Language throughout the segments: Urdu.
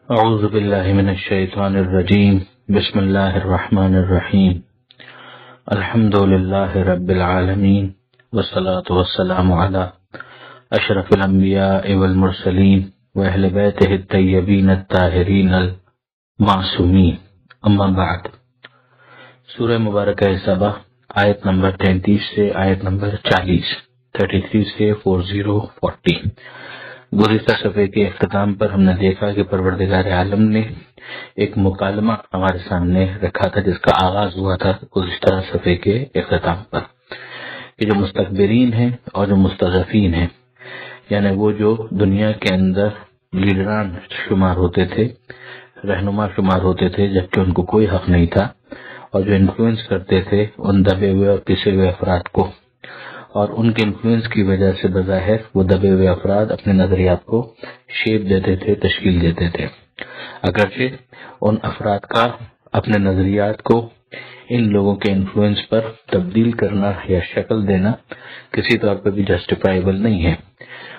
اعوذ باللہ من الشیطان الرجیم بسم اللہ الرحمن الرحیم الحمد للہ رب العالمین والصلاة والسلام علی اشرف الانبیاء والمرسلین واہل بیتہ الطیبین الطاہرین المعصومین اما بعد۔ سورہ مبارکہ سبا آیت نمبر 33 سے آیت نمبر 33 سے 40 گزشتہ صفحے کے اختتام پر ہم نے دیکھا کہ پروردگار عالم نے ایک مکالمہ ہمارے سامنے رکھا تھا جس کا آغاز ہوا تھا گزشتہ صفحے کے اختتام پر، کہ جو مستکبرین ہیں اور جو مستضعفین ہیں، یعنی وہ جو دنیا کے اندر لیڈران شمار ہوتے تھے، رہنما شمار ہوتے تھے جبکہ ان کو کوئی حق نہیں تھا، اور جو انفلوئنس کرتے تھے ان دبے ہوئے اور پسے ہوئے افراد کو، اور ان کے انفلوئنس کی وجہ سے بظاہر وہ دبے ہوئے افراد اپنے نظریات کو شیپ دیتے تھے، تشکیل دیتے تھے، اگرچہ ان افراد کا اپنے نظریات کو ان لوگوں کے انفلوئنس پر تبدیل کرنا یا شکل دینا کسی طور پر بھی جسٹیفائیبل نہیں ہے۔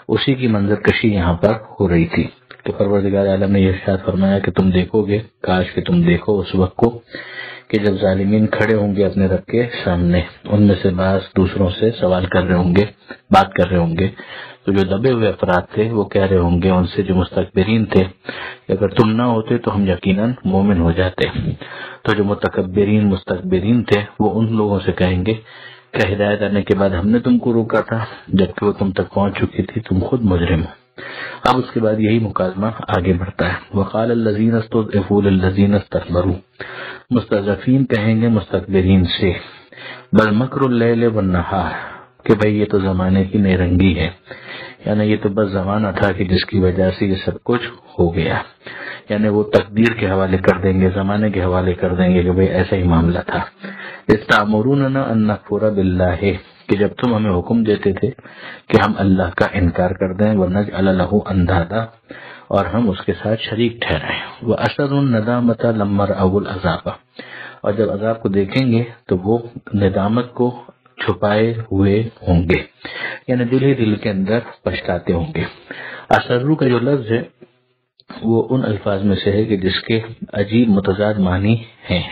اسی کی منظر کشی یہاں پر ہو رہی تھی کہ پروردگار عالم نے یہ ارشاد فرمایا کہ تم دیکھو گے، کاش کہ تم دیکھو اس وقت کو کہ جب ظالمین کھڑے ہوں گے اپنے رب کے سامنے، ان میں سے بعض دوسروں سے سوال کر رہے ہوں گے، بات کر رہے ہوں گے، تو جو دبے ہوئے افراد تھے وہ کہہ رہے ہوں گے ان سے جو مستکبرین تھے کہ اگر تم نہ ہوتے تو ہم یقیناً مومن ہو جاتے۔ تو جو مستکبرین تھے وہ ان لوگوں سے کہیں گے کہ ہدایت آنے کے بعد ہم نے تم کو روکا تھا جبکہ وہ تم تک پہنچ چکی تھی، تم خود مجرم ہو۔ اب اس کے بعد یہی مکالمہ آگے بڑھتا ہے، وقال الذین استضعفوا للذین استكبروا، مستضعفین کہیں گے مستکبرین سے، بل مکر اللیل والنہار، کہ بھئی یہ تو زمانے کی نئی رنگی ہے، یعنی یہ تو بس زمانہ تھا کہ جس کی وجہ سے یہ سب کچھ ہو گیا، یعنی وہ تقدیر کے حوالے کر دیں گے، زمانے کے حوالے کر دیں گے کہ بھئی ایسا ہی معاملہ تھا۔ استعمروننا ان نکفر باللہ، کہ جب تم ہمیں حکم دیتے تھے کہ ہم اللہ کا انکار کر دیں، ونجعل لہ اندادا، اور ہم اس کے ساتھ شریک ٹھہرائیں، واسروا الندامۃ لما رأوا العذاب، اور جب عذاب کو دیکھیں گے تو وہ ندامت کو چھپائے ہوئے ہوں گے، یعنی دل ہی دل کے اندر پچھتاتے ہوں گے۔ اسرو کا جو لفظ ہے وہ ان الفاظ میں سے ہے کہ جس کے عجیب متضاد معنی ہیں،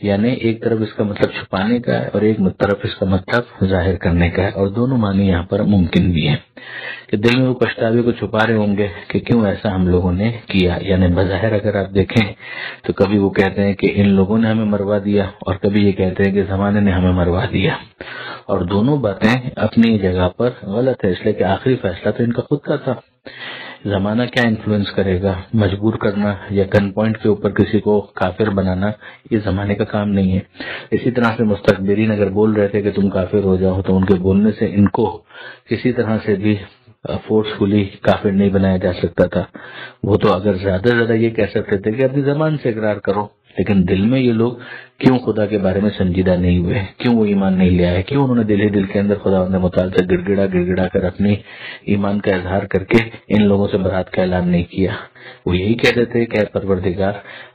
یعنی ایک طرف اس کا مطلب چھپانے کا ہے اور ایک طرف اس کا مطلب ظاہر کرنے کا ہے، اور دونوں معنی یہاں پر ممکن بھی ہیں کہ دل میں وہ پچھتاوے کو چھپا رہے ہوں گے کہ کیوں ایسا ہم لوگوں نے کیا، یعنی بظاہر اگر آپ دیکھیں تو کبھی وہ کہتے ہیں کہ ان لوگوں نے ہمیں مروا دیا، اور کبھی یہ کہتے ہیں کہ زمانے نے ہمیں مروا دیا، اور دونوں باتیں اپنی جگہ پر غلط ہے، اس لیے کہ آخری فیصلہ تو ان کا خود کا تھا۔ زمانہ کیا انفلوئنس کرے گا، مجبور کرنا یا گن پوائنٹ کے اوپر کسی کو کافر بنانا یہ زمانے کا کام نہیں ہے۔ اسی طرح سے مستکبرین اگر بول رہے تھے کہ تم کافر ہو جاؤ تو ان کے بولنے سے ان کو کسی طرح سے بھی فورسفلی کافر نہیں بنایا جا سکتا تھا۔ وہ تو اگر زیادہ سے زیادہ یہ کہہ سکتے تھے کہ اپنی زبان سے اقرار کرو، لیکن دل میں یہ لوگ کیوں خدا کے بارے میں سنجیدہ نہیں ہوئے، کیوں وہ ایمان نہیں لے آئے، کیوں انہوں نے دل ہی دل کے اندر خدا متعال سے گڑ گڑا کر اپنی ایمان کا اظہار کر کے ان لوگوں سے برات کا اعلان نہیں کیا۔ وہ یہی کہتے تھے کہ اے پروردگار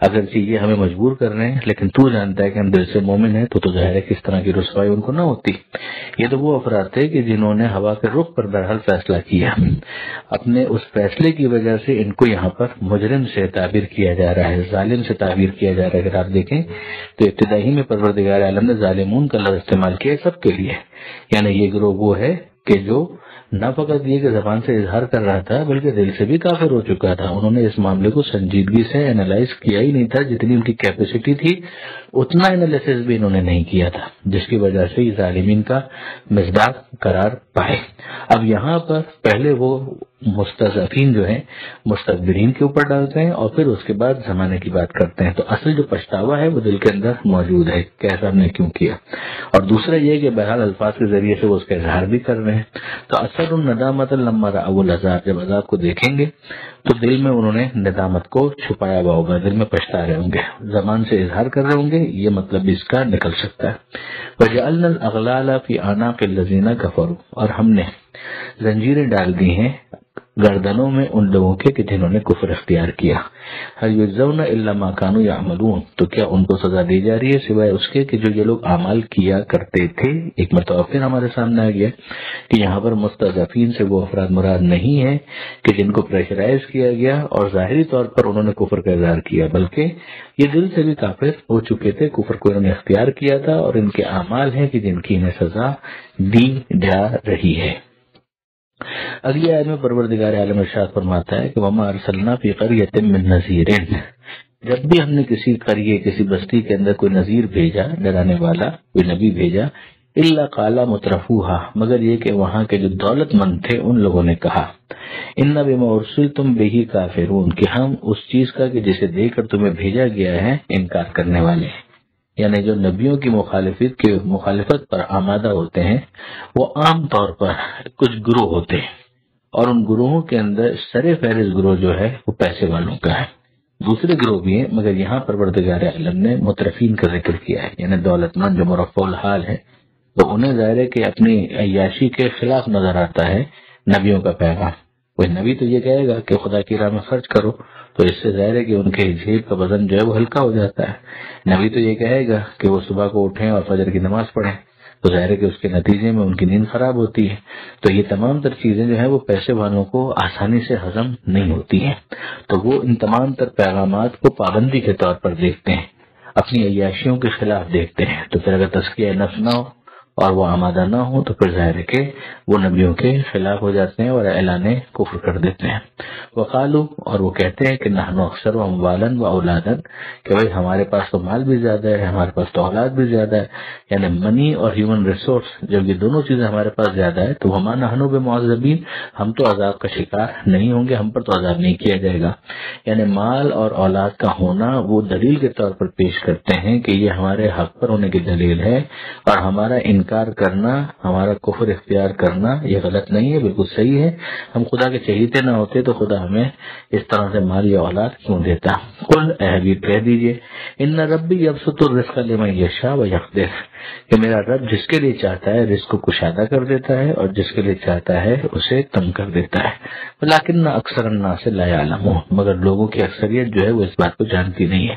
اگرچہ یہ ہمیں مجبور کر رہے ہیں لیکن تو جانتا ہے کہ ہم دل سے مومن ہیں، تو ظاہر ہے کس طرح کی رسوائی ان کو نہ ہوتی۔ یہ تو وہ افراد تھے کہ جنہوں نے ہوا کے رخ پر بہرحال فیصلہ کیا، اپنے اس فیصلے کی وجہ سے ان کو یہاں پر مجرم سے تعبیر کیا جا رہا ہے، ظالم سے تعبیر کیا جا رہا ہے۔ اگر آپ دیکھیں تو ابتدائی میں پروردگار عالم نے ظالمون کا لفظ استعمال کیا سب کے لیے، یعنی یہ گروہ وہ ہے کہ جو نہ فقط یہ کہ زبان سے اظہار کر رہا تھا بلکہ دل سے بھی کافر ہو چکا تھا۔ انہوں نے اس معاملے کو سنجیدگی سے انالائز کیا ہی نہیں تھا، جتنی ان کی کیپیسٹی تھی اتنا انالیسس بھی انہوں نے نہیں کیا تھا، جس کی وجہ سے یہ ظالمین کا مصداق قرار پائے۔ اب یہاں پر پہلے وہ مستضعفین جو ہیں مستکبرین کے اوپر ڈالتے ہیں اور پھر اس کے بعد زمانے کی بات کرتے ہیں، تو اصل جو پچھتاوا ہے وہ دل کے اندر موجود ہے کہ ایسا ہم نے کیوں کیا، اور دوسرا یہ کہ بہرحال الفاظ کے ذریعے سے وہ اس کا اظہار بھی کر رہے ہیں۔ تو اثر الندامت لما رأوا العذاب، جب عذاب کو دیکھیں گے تو دل میں انہوں نے ندامت کو چھپایا ہوا ہوگا، دل میں پچھتا رہے ہوں گے، زبان سے اظہار کر رہے ہوں گے، یہ مطلب بھی اس کا نکل سکتا ہے۔ وجعلنا الاغلال فی اعناق الذین کفروا، اور ہم نے زنجیریں ڈال دی ہیں گردنوں میں ان لوگوں کے کہ جنہوں نے کفر اختیار کیا. هل یجزون الا ما كانوا يعملون، تو کیا ان کو سزا دی جا رہی ہے سوائے اس کے کہ جو یہ لوگ اعمال کیا کرتے تھے. ایک مرتبہ پھر ہمارے سامنے آ گیا کہ یہاں پر مستضعفین سے وہ افراد مراد نہیں ہے کہ جن کو پریشرائز کیا گیا اور ظاہری طور پر انہوں نے کفر کا اظہار کیا، بلکہ یہ دل سے بھی کافر ہو چکے تھے، کفر کو انہوں نے اختیار کیا تھا، اور ان کے اعمال ہیں کہ جن کی انہیں سزا دی جا رہی ہے. اگلی آیت میں پروردگار عالم ارشاد فرماتا ہے کہ وما ارسلنا فی قریۃ من نذیر، جب بھی ہم نے کسی قریے کسی بستی کے اندر کوئی نذیر بھیجا، ڈرانے والا کوئی نبی بھیجا، الا قال مترفوها، مگر یہ کہ وہاں کے جو دولت مند تھے ان لوگوں نے کہا ان بما ارسلتم به کافرون، کہ ہم اس چیز کا کہ جسے دے کر تمہیں بھیجا گیا ہے انکار کرنے والے ہیں. یعنی جو نبیوں کی مخالفت پر آمادہ ہوتے ہیں وہ عام طور پر کچھ گروہ ہوتے ہیں، اور ان گروہوں کے اندر سر فہرست گروہ جو ہے وہ پیسے والوں کا ہے. دوسرے گروہ بھی ہیں، مگر یہاں پروردگار عالم نے مترفین کا ذکر کیا ہے، یعنی دولت مند جو مرفوع الحال ہے، تو انہیں ظاہر ہے کہ اپنی عیاشی کے خلاف نظر آتا ہے نبیوں کا پیغام. کوئی نبی تو یہ کہے گا کہ خدا کی راہ میں خرچ کرو، تو اس سے ظاہر ہے کہ ان کے جیب کا وزن جو ہے وہ ہلکا ہو جاتا ہے. نبی تو یہ کہے گا کہ وہ صبح کو اٹھیں اور فجر کی نماز پڑھیں، تو ظاہر ہے کہ اس کے نتیجے میں ان کی نیند خراب ہوتی ہے. تو یہ تمام تر چیزیں جو ہیں وہ پیسے والوں کو آسانی سے ہضم نہیں ہوتی ہیں، تو وہ ان تمام تر پیغامات کو پابندی کے طور پر دیکھتے ہیں، اپنی عیاشیوں کے خلاف دیکھتے ہیں. تو پھر اگر تزکیہ نفس نہ ہو اور وہ آمادہ نہ ہو تو پھر ظاہر ہے کہ وہ نبیوں کے خلاف ہو جاتے ہیں اور اعلان کفر کر دیتے ہیں. وقالو، اور وہ کہتے ہیں کہ نحن اکثر اموالا و اولادا، کہ بھائی ہمارے پاس تو مال بھی زیادہ ہے، ہمارے پاس تو اولاد بھی زیادہ ہے. یعنی منی اور ہیومن ریسورس، جب یہ دونوں چیزیں ہمارے پاس زیادہ ہے تو وما نحن بمعذبین، ہم تو عذاب کا شکار نہیں ہوں گے، ہم پر تو عذاب نہیں کیا جائے گا. یعنی مال اور اولاد کا ہونا وہ دلیل کے طور پر پیش کرتے ہیں کہ یہ ہمارے حق پر ہونے کی دلیل ہے، اور ہمارا انکار کرنا، ہمارا کفر اختیار کرنا یہ غلط نہیں ہے، بالکل صحیح ہے. ہم خدا کے چہیتے نہ ہوتے تو خدا ہمیں اس طرح سے مال یا اولاد کیوں دیتا. قل، اے حبیب کہہ دیجئے، ان ربی یبسط الرزق لمن یشاء ویقدر، کہ میرا رب جس کے لیے چاہتا ہے رزق کو کشادہ کر دیتا ہے اور جس کے لیے چاہتا ہے اسے تنگ کر دیتا ہے. ولکن اکثر الناس لا یعلمون، مگر لوگوں کی اکثریت جو ہے وہ اس بات کو جانتی نہیں ہے.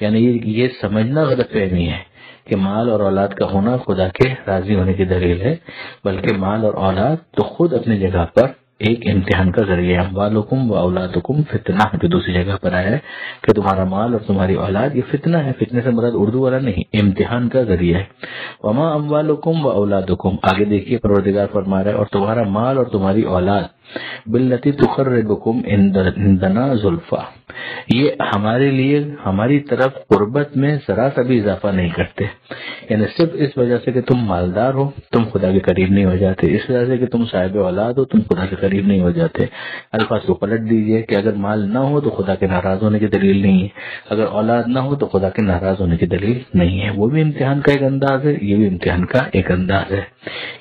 یعنی یہ سمجھنا غلط فہمی ہے کہ مال اور اولاد کا ہونا خدا کے راضی ہونے کی دلیل ہے، بلکہ مال اور اولاد تو خود اپنی جگہ پر ایک امتحان کا ذریعہ ہے. اموالکم و اولادکم فتنہ، جو دوسری جگہ پر آیا ہے کہ تمہارا مال اور تمہاری اولاد یہ فتنہ ہے. فتنے سے مراد اردو والا نہیں، امتحان کا ذریعہ ہے. وما اموالکم و اولادکم، آگے دیکھیے پروردگار فرما رہا ہے، اور تمہارا مال اور تمہاری اولاد باللتی تقربکم عندنا زلفا، یہ ہمارے لیے ہماری طرف قربت میں ذرا سا بھی اضافہ نہیں کرتے. یعنی صرف اس وجہ سے کہ تم مالدار ہو تم خدا کے قریب نہیں ہو جاتے، اس وجہ سے کہ تم صاحب اولاد ہو تم خدا کے قریب نہیں ہو جاتے. الفاظ کو پلٹ دیجئے کہ اگر مال نہ ہو تو خدا کے ناراض ہونے کی دلیل نہیں ہے، اگر اولاد نہ ہو تو خدا کے ناراض ہونے کی دلیل نہیں ہے. وہ بھی امتحان کا ایک انداز ہے، یہ بھی امتحان کا ایک انداز ہے.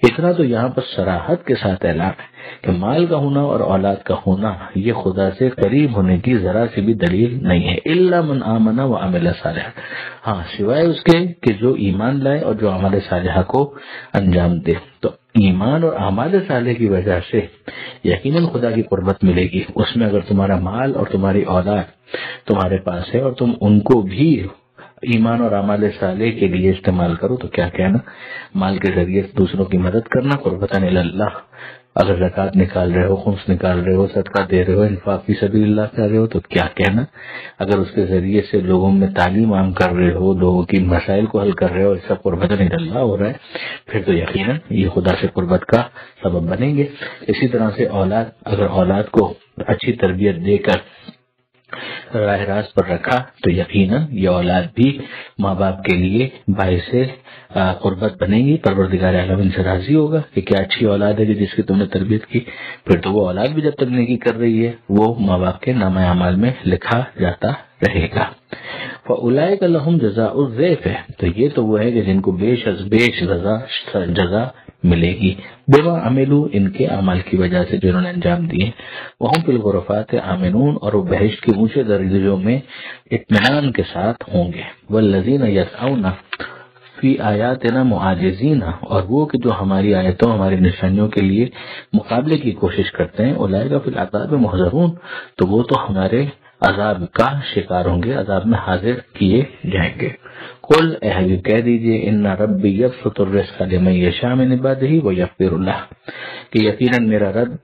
اتنا تو یہاں پر صراحت کے ساتھ اعلان ہے کہ مال کا ہونا اور اولاد کا ہونا یہ خدا سے قریب ہونے کی ذرا سی بھی دلیل نہیں ہے. الا من آمن وعمل صالحا، ہاں سوائے اس کے کہ جو ایمان لائے اور جو عمل صالحہ کو انجام دے. تو ایمان اور اعمال صالح کی وجہ سے یقیناً خدا کی قربت ملے گی. اس میں اگر تمہارا مال اور تمہاری اولاد تمہارے پاس ہے اور تم ان کو بھی ایمان اور اعمال صالح کے لیے استعمال کرو تو کیا کہنا. مال کے ذریعے دوسروں کی مدد کرنا قربتاً اللہ، اگر زکوٰۃ نکال رہے ہو، خمس نکال رہے ہو، صدقہ دے رہے ہو، انفاق فی سبیل اللہ کر رہے ہو تو کیا کہنا. اگر اس کے ذریعے سے لوگوں میں تعلیم عام کر رہے ہو، لوگوں کی مسائل کو حل کر رہے ہو، اس کا قربتاً اللہ ہو رہا ہے، پھر تو یقیناً یہ خدا سے قربت کا سبب بنیں گے. اسی طرح سے اولاد، اگر اولاد کو اچھی تربیت دے کر راہ راست پر رکھا تو یقیناً یہ اولاد بھی ماں باپ کے لیے باعث قربت بنے گی. پروردگار عالم ان سے راضی ہوگا کہ کیا اچھی اولاد ہے کہ جس کی تم نے تربیت کی. پھر تو وہ اولاد بھی جب تک نیکی کر رہی ہے وہ ماں باپ کے نامہ اعمال میں لکھا جاتا رہے گا. فَأُولَئِكَ لَهُمْ جَزَاءُ الضِّعْفِ، تو یہ تو وہ ہے کہ جن کو بیش از بیش جزا ملے گی. بما عملو، ان کے اعمال کی وجہ سے جنہوں نے انجام دیے. وہم فی الغرفات آمنون، اور وہ بہشت کے اونچے درجوں میں اطمینان کے ساتھ ہوں گے. والذین یسعون فی آیاتنا معاجزین، اور وہ کہ جو ہماری آیتوں ہماری نشانیوں کے لیے مقابلے کی کوشش کرتے ہیں، اولئک فی العذاب محضرون، تو وہ تو ہمارے عذاب کا شکار ہوں گے، عذاب میں حاضر کیے جائیں گے۔ قل اے حبیب کہہ دیجئے ان ربی یبسط الرزق لمن یشاء من عبادہ ویقدر له، کہ یقیناً میرا رب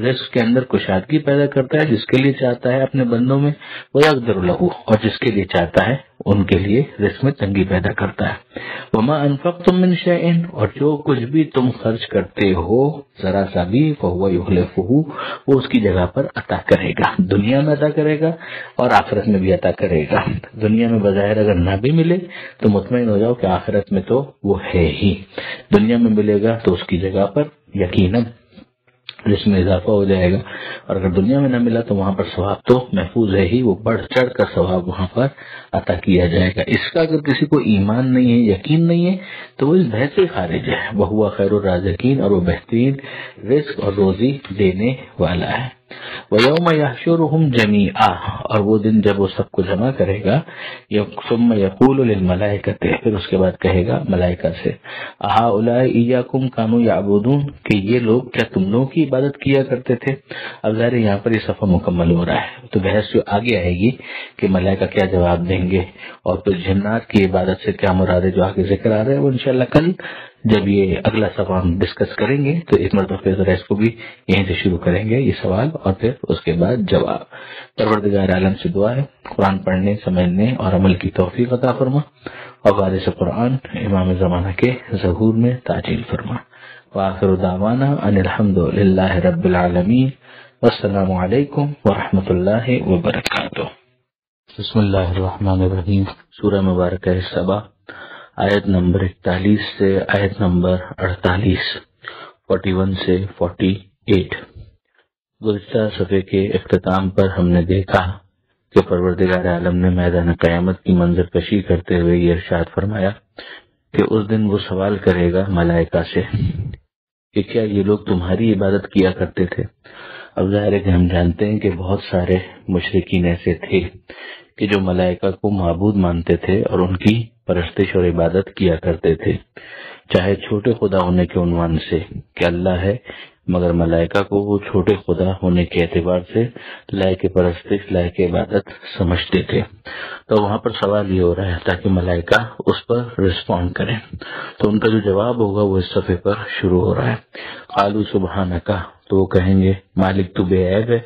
رزق کے اندر کشادگی پیدا کرتا ہے جس کے لیے چاہتا ہے اپنے بندوں میں، ویقدر له، اور جس کے لیے چاہتا ہے ان کے لیے رزق میں تنگی پیدا کرتا ہے۔ وما انفقتم من شیء، اور جو کچھ بھی تم خرچ کرتے ہو ذرا سا بھی، فهو یخلفہ، وہ اس کی جگہ پر عطا کرے گا، دنیا میں عطا کرے گا اور آخرت میں بھی عطا کرے گا۔ دنیا میں بظاہر اگر نہ بھی ملے تو مطمئن ہو جاؤ کہ آخرت میں تو وہ ہے ہی، دنیا میں ملے گا تو اس کی جگہ پر یقیناً جس میں اضافہ ہو جائے گا، اور اگر دنیا میں نہ ملا تو وہاں پر ثواب تو محفوظ ہے ہی، وہ بڑھ چڑھ کر ثواب وہاں پر عطا کیا جائے گا۔ اس کا اگر کسی کو ایمان نہیں ہے، یقین نہیں ہے، تو وہ اس بحث سے خارج ہے۔ وَهُوَ خَيْرُ الرَّازِقِينَ، اور وہ بہترین رزق اور روزی دینے والا ہے۔ وَيَوْمَ يَحْشُرُهُمْ جَمِيعًا، اور وہ دن جب وہ سب کو جمع کرے گا، ثُمَّ يَقُولُ لِلْمَلَائِكَةِ، پھر اس کے بعد کہے گا ملائکہ سے، أَهَؤُلَاءِ إِيَّاكُمْ كَانُوا يَعْبُدُونَ، کہ یہ لوگ کیا تم لوگوں کی عبادت کیا کرتے تھے؟ اب ظاہر یہاں پر یہ صفحہ مکمل ہو رہا ہے، تو بحث جو آگے آئے گی کہ ملائکہ کیا جواب دیں گے، اور پھر جنات کی عبادت سے کیا مراد ہے جو آگے ذکر آ رہا ہے، وہ انشاءاللہ کل جب یہ اگلا صفحہ ہم ڈسکس کریں گے تو ایک مرتبہ ذرا اس کو بھی یہیں سے شروع کریں گے، یہ سوال اور پھر اس کے بعد جواب۔ پروردگار عالم سے دعا ہے قرآن پڑھنے، سمجھنے اور عمل کی توفیق عطا فرما، اور وارث قرآن امام زمانہ کے ظہور میں تعجیل فرما۔ وآخر دعوانا ان الحمد للہ رب العالمین، والسلام علیکم ورحمۃ اللہ وبرکاتہ۔ بسم اللہ الرحمن الرحیم۔ سورہ مبارکہ سبا، آیت نمبر 41 سے آیت نمبر 48، 41 سے 48۔ گزشتہ صفحے کے اختتام پر ہم نے دیکھا کہ پروردگار عالم نے میدان قیامت کی منظر کشی کرتے ہوئے یہ ارشاد فرمایا کہ اس دن وہ سوال کرے گا ملائکہ سے کہ کیا یہ لوگ تمہاری عبادت کیا کرتے تھے؟ اب ظاہر ہے کہ ہم جانتے ہیں کہ بہت سارے مشرکین ایسے تھے کہ جو ملائکہ کو معبود مانتے تھے اور ان کی پرستش اور عبادت کیا کرتے تھے، چاہے چھوٹے خدا ہونے کے عنوان سے کہ اللہ ہے، مگر ملائکہ کو وہ چھوٹے خدا ہونے کے اعتبار سے لائق پرستش، لائق عبادت سمجھتے تھے۔ تو وہاں پر سوال یہ ہو رہا ہے تاکہ ملائکہ اس پر رسپونڈ کریں، تو ان کا جو جواب ہوگا وہ اس صفحے پر شروع ہو رہا ہے۔ قالوا سبحانک، تو وہ کہیں گے مالک تو بے عیب ہے،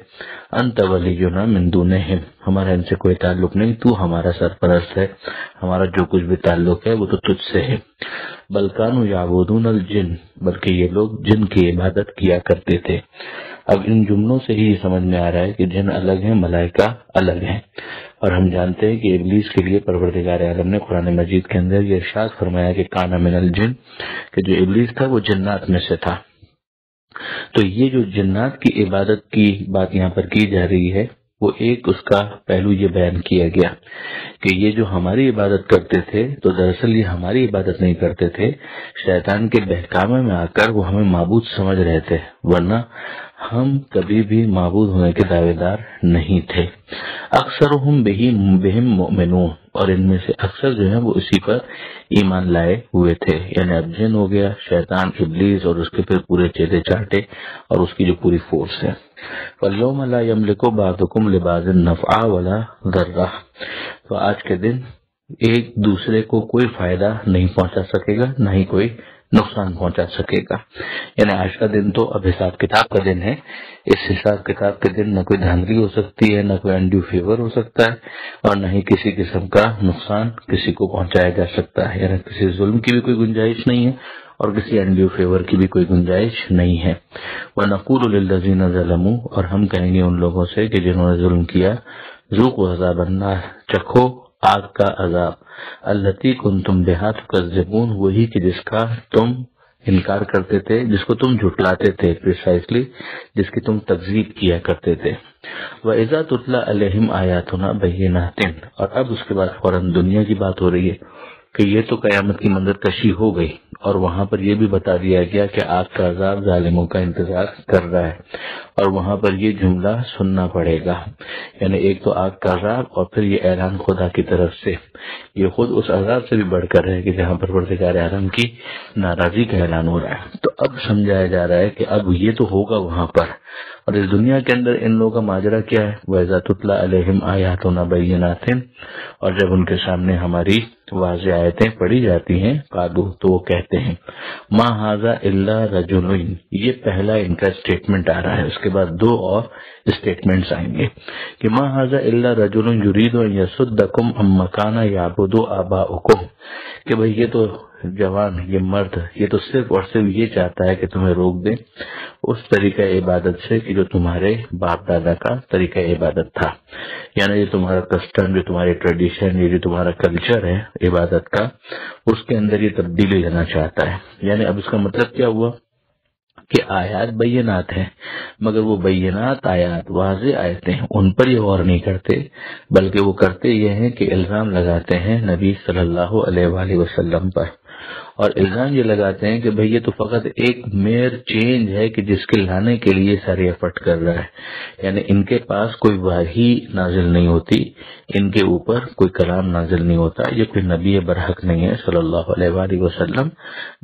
انت ولینا من دونہم، ہمارا ان سے کوئی تعلق نہیں، تو ہمارا سرپرست ہے، ہمارا جو کچھ بھی تعلق ہے وہ تو تجھ سے ہے۔ بل کانوا یعبدون الجن، بلکہ یہ لوگ جن کی عبادت کیا کرتے تھے۔ اب ان جملوں سے ہی سمجھ میں آ رہا ہے کہ جن الگ ہیں، ملائکہ الگ ہیں، اور ہم جانتے ہیں کہ ابلیس کے لیے پروردگار عالم نے قرآن مجید کے اندر یہ ارشاد فرمایا کہ کانا من الجن، کہ جو ابلیس تھا وہ جنات میں سے تھا۔ تو یہ جو جنات کی عبادت کی بات یہاں پر کی جا رہی ہے، وہ ایک اس کا پہلو یہ بیان کیا گیا کہ یہ جو ہماری عبادت کرتے تھے تو دراصل یہ ہماری عبادت نہیں کرتے تھے، شیطان کے بہکامے میں آ کر وہ ہمیں معبود سمجھ رہے تھے، ورنہ ہم کبھی بھی معبود ہونے کے دعوے دار نہیں تھے۔ اکثرهم بہم مؤمنون، اور ان میں سے اکثر جو ہیں وہ اسی پر ایمان لائے ہوئے تھے، یعنی اب جن ہو گیا، شیطان، ابلیس اور اس کے پھر پورے چیلے چاٹے اور اس کی جو پوری فورس ہے۔ فَالْيَوْمَ لَا يَمْلِكُ بَعْضُكُمْ لِبَعْضٍ نَفْعًا وَلَا ضَرًّا، تو آج کے دن ایک دوسرے کو کوئی فائدہ نہیں پہنچا سکے گا، نہ ہی کوئی نقصان پہنچا سکے گا۔ یعنی آج کا دن تو اب حساب کتاب کا دن ہے، اس حساب کتاب کے دن نہ کوئی دھاندلی ہو سکتی ہے، نہ کوئی انڈیو فیور ہو سکتا ہے، اور نہ ہی کسی قسم کا نقصان کسی کو پہنچایا جا سکتا ہے، یعنی کسی ظلم کی بھی کوئی گنجائش نہیں ہے اور کسی انڈیو فیور کی بھی کوئی گنجائش نہیں ہے۔ وَنَقُولُ لِلَّذِينَ ظَلَمُوا، اور ہم کہیں گے ان لوگوں سے کہ جنہوں نے ظلم کیا، ذُوقُوا عَذَابَ النَّارِ، چکھو آگ کا عذاب، الَّتِي كُنتُم بِهَا تُكَذِّبُونَ، وہی کہ جس کا تم انکار کرتے تھے، جس کو تم جھٹلاتے تھے، پریسائزلی جس کی تم تکذیب کیا کرتے تھے۔ وَإِذَا تُتْلَىٰ عَلَيْهِمْ آيَاتُنَا بَيِّنَاتٍ، اور اب اس کے بعد فوراً دنیا کی بات ہو رہی ہے کہ یہ تو قیامت کی منظر کشی ہو گئی، اور وہاں پر یہ بھی بتا دیا گیا کہ آگ کا عذاب ظالموں کا انتظار کر رہا ہے، اور وہاں پر یہ جملہ سننا پڑے گا، یعنی ایک تو آگ کا عذاب اور پھر یہ اعلان خدا کی طرف سے، یہ خود اس عذاب سے بھی بڑھ کر ہے کہ جہاں پر پروردگار عالم کی ناراضی کا اعلان ہو رہا ہے۔ تو اب سمجھایا جا رہا ہے کہ اب یہ تو ہوگا وہاں پر، اور اس دنیا کے اندر ان لوگوں کا ماجرا کیا ہے؟ وَإِذَا تُتْلَى عَلَيْهِمْ آيَاتُنَا بَيِّنَاتٍ، اور جب ان کے سامنے ہماری واضح آیتیں پڑھی جاتی ہیں، قالوا، تو وہ کہتے ہیں ما ھذا الا رجل، یہ پہلا ان کا اسٹیٹمنٹ آ رہا ہے، اس کے بعد دو اور اسٹیٹمنٹس آئیں گے کہ ما ھذا الا رجل يريد ان يصدكم عما كان يعبد آباؤكم، کہ بھئی یہ تو جوان، یہ مرد، یہ تو صرف اور صرف یہ چاہتا ہے کہ تمہیں روک دے اس طریقہ عبادت سے کہ جو تمہارے باپ دادا کا طریقہ عبادت تھا، یعنی یہ تمہارا کسٹم، جو تمہاری ٹریڈیشن، یہ جو تمہارا کلچر ہے عبادت کا، اس کے اندر یہ تبدیلی لینا چاہتا ہے۔ یعنی اب اس کا مطلب کیا ہوا کہ آیات بینات ہیں، مگر وہ بینات آیات، واضح آیتیں، ان پر یہ غور نہیں کرتے، بلکہ وہ کرتے یہ ہیں کہ الزام لگاتے ہیں نبی صلی اللہ علیہ وآلہ وسلم پر، اور الزام یہ لگاتے ہیں کہ بھئی یہ تو فقط ایک میر چینج ہے کہ جس کے لانے کے لیے سارے ایفرٹ کر رہا ہے، یعنی ان کے پاس کوئی وحی نازل نہیں ہوتی، ان کے اوپر کوئی کلام نازل نہیں ہوتا، یہ کوئی نبی برحق نہیں ہے صلی اللہ علیہ وآلہ وسلم،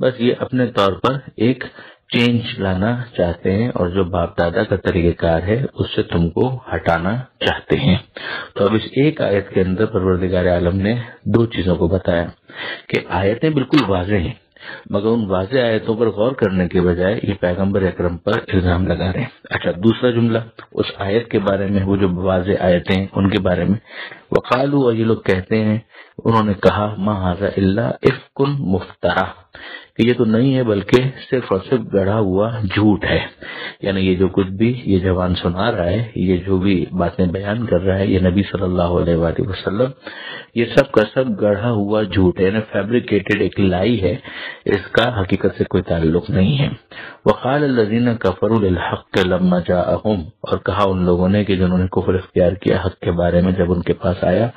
بس یہ اپنے طور پر ایک چینج لانا چاہتے ہیں، اور جو باپ دادا کا طریقہ کار ہے اس سے تم کو ہٹانا چاہتے ہیں۔ تو اب اس ایک آیت کے اندر پروردگار عالم نے دو چیزوں کو بتایا کہ آیتیں بالکل واضح ہیں، مگر ان واضح آیتوں پر غور کرنے کے بجائے یہ پیغمبر اکرم پر الزام لگا رہے ہیں۔ اچھا، دوسرا جملہ اس آیت کے بارے میں، وہ جو واضح آیتیں ہیں ان کے بارے میں، وقالوا، اور یہ لوگ کہتے ہیں، انہوں نے کہا ما ھذا الا افک مفترا، کہ یہ تو نہیں ہے بلکہ صرف اور صرف گڑھا ہوا جھوٹ ہے، یعنی یہ جو کچھ بھی یہ جوان سنا رہا ہے، یہ جو بھی باتیں بیان کر رہا ہے یہ نبی صلی اللہ علیہ وآلہ وسلم، یہ سب کا سب گڑھا ہوا جھوٹ ہے، یعنی فیبریکیٹڈ ایک لائی ہے، اس کا حقیقت سے کوئی تعلق نہیں ہے۔ وقال الذین کفروا للحق لما جاءهم، اور کہا ان لوگوں نے کہ جنہوں نے کفر اختیار کیا حق کے بارے میں جب ان کے پاس آیا،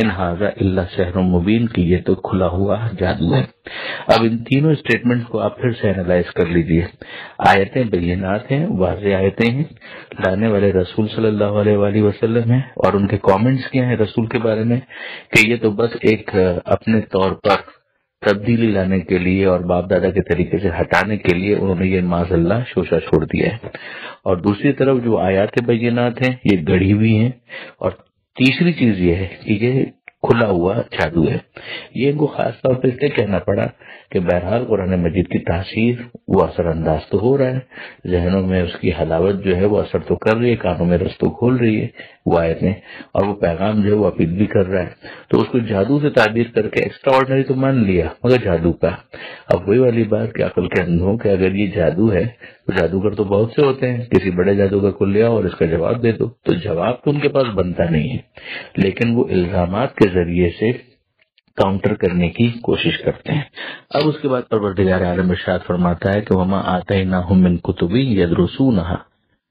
ان ھذا الا سحر مبین، کہ یہ تو کھلا ہوا جادو ہے۔ اب ان تینوں اسٹیٹمنٹ کو آپ پھر سے اینالائز کر لیجئے، آیتیں بینات ہیں، واضح آیتیں ہیں، لانے والے رسول صلی اللہ علیہ وآلہ وسلم ہیں، اور ان کے کامنٹس کیا ہیں رسول کے بارے میں کہ یہ تو بس ایک اپنے طور پر تبدیلی لانے کے لیے اور باپ دادا کے طریقے سے ہٹانے کے لیے انہوں نے یہ معاذ اللہ شوشہ چھوڑ دیا ہے، اور دوسری طرف جو آیات بینات ہیں یہ گڑھی ہوئی ہیں، اور تیسری چیز یہ ہے کہ یہ کھلا ہوا جادو ہے۔ یہ ان کو خاص طور پہ اس لیے کہنا پڑا کہ بہرحال قرآن مجید کی تاثیر وہ اثر انداز تو ہو رہا ہے، ذہنوں میں اس کی حلاوت جو ہے وہ اثر تو کر رہی ہے، کانوں میں رس تو کھول رہی ہے وہ آیتیں، اور وہ پیغام جو ہے وہ اپیل بھی کر رہا ہے، تو اس کو جادو سے تعبیر کر کے ایکسٹرا آرڈنری تو مان لیا مگر جادو کا۔ اب وہی والی بات کہ عقل کے اندھوں کہ اگر یہ جادو ہے تو جادوگر تو بہت سے ہوتے ہیں، کسی بڑے جادوگر کو لے آؤ اور اس کا جواب دے دو، تو جواب تو ان کے پاس بنتا نہیں ہے، لیکن وہ الزامات کے ذریعے سے کاؤنٹر کرنے کی کوشش کرتے ہیں۔ اب اس کے بعد پروردگار عالم ارشاد فرماتا ہے کہ وما آتیناہم من کتب یدرسونھا،